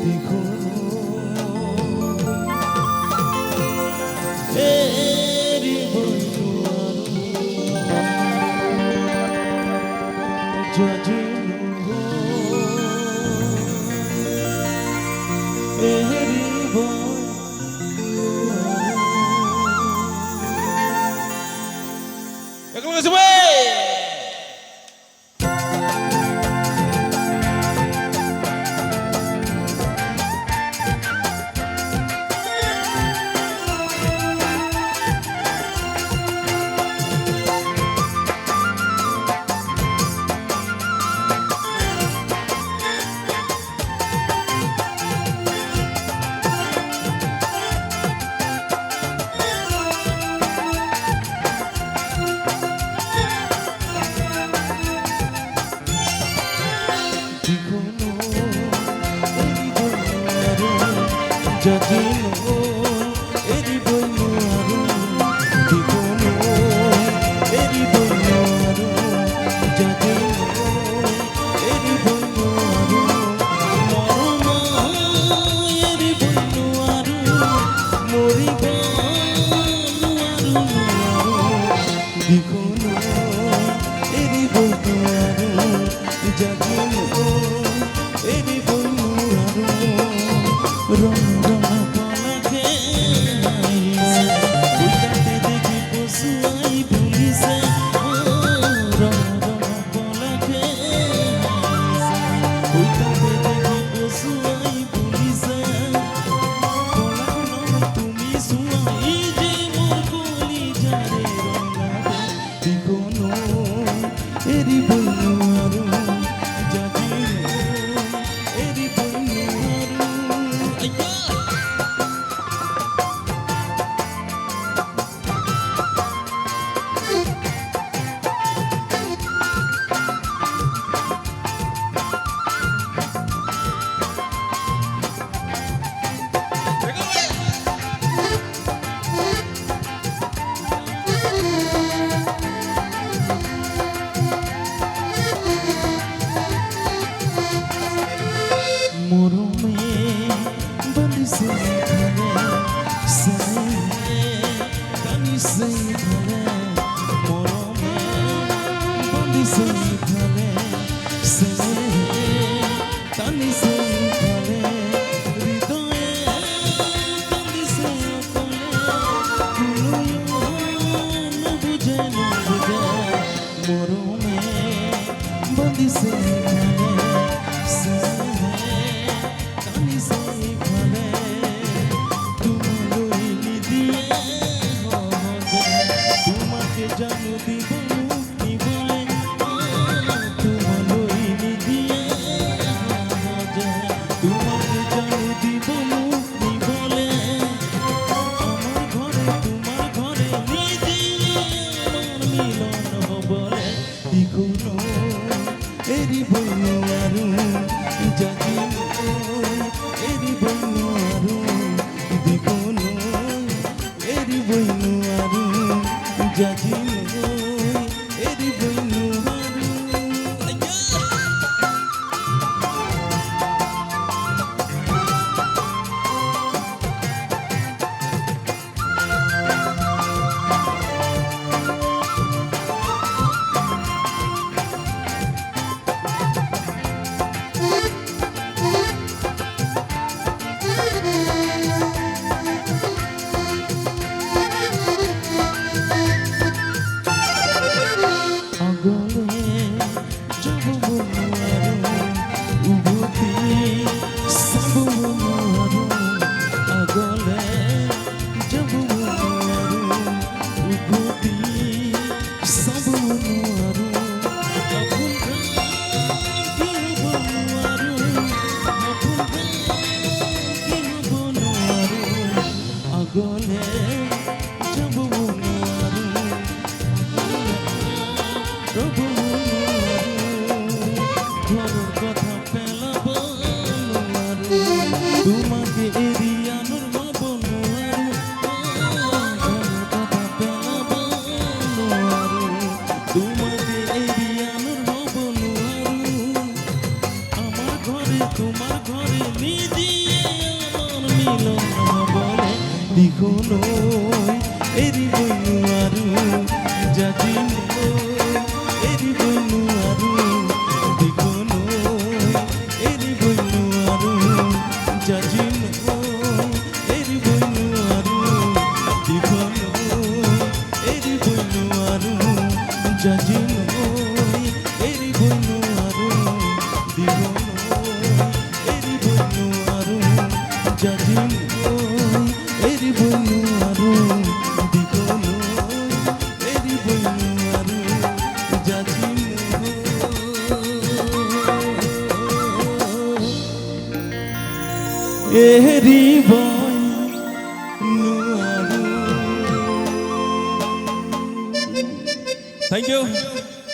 দেখো এরি বন্ধু জাজিনু এরি বন্ধু একলগে সবাই জাজিনো এরি বইনো আরো দিগনো এরি বইনো আরো জাজিনো এরি বইনো আরো মরমা এরি বইনো আরো মরিবা আরো দিগনো এরি বইনো আরো জাজিনো এরি বইনো আরো রং এরি বইনো আরো জাজিনো এরি বইনো আরো মরমে বলিছে ধরে সে কানিছে ধরে মরমে বলিছে ধরে সে কানিছে ধরে হৃদয়ে কানিছে কোলে বুঝে মরমে বলিছে ধরে সে জানো দিব মুক্তি বলে তোমাকে জানো দিব মুক্তি বলে আমার ঘরে তোমার ঘরে মিলন বলে ইগুনো এরি বইনো আরো জাজিনো এরি বইনো আরো দিগুনো এরি বইনো আরো জাজিনো এরি বইনো আরো তোমাকে এরিয়ানোর ভাবনো আরো তোমাকে এরিয়ানোর ভাবনো আরো আমার ঘরে তোমার ঘরে নিদি দিখনো এরি বইনু আরু জাজিম এরি বইনু আরু দিখনো এরি বইনু আরু জাজিম এরি বইনু আরু দিখনো এরি বইনু আরু জাজিম এরি বইনু আরু দিখনো এরি বইনু আরু জাজিম এরি বইনু আরু দিখনো এরি বইনু আরু জাজিম এরি বইনু আরু। Thank you.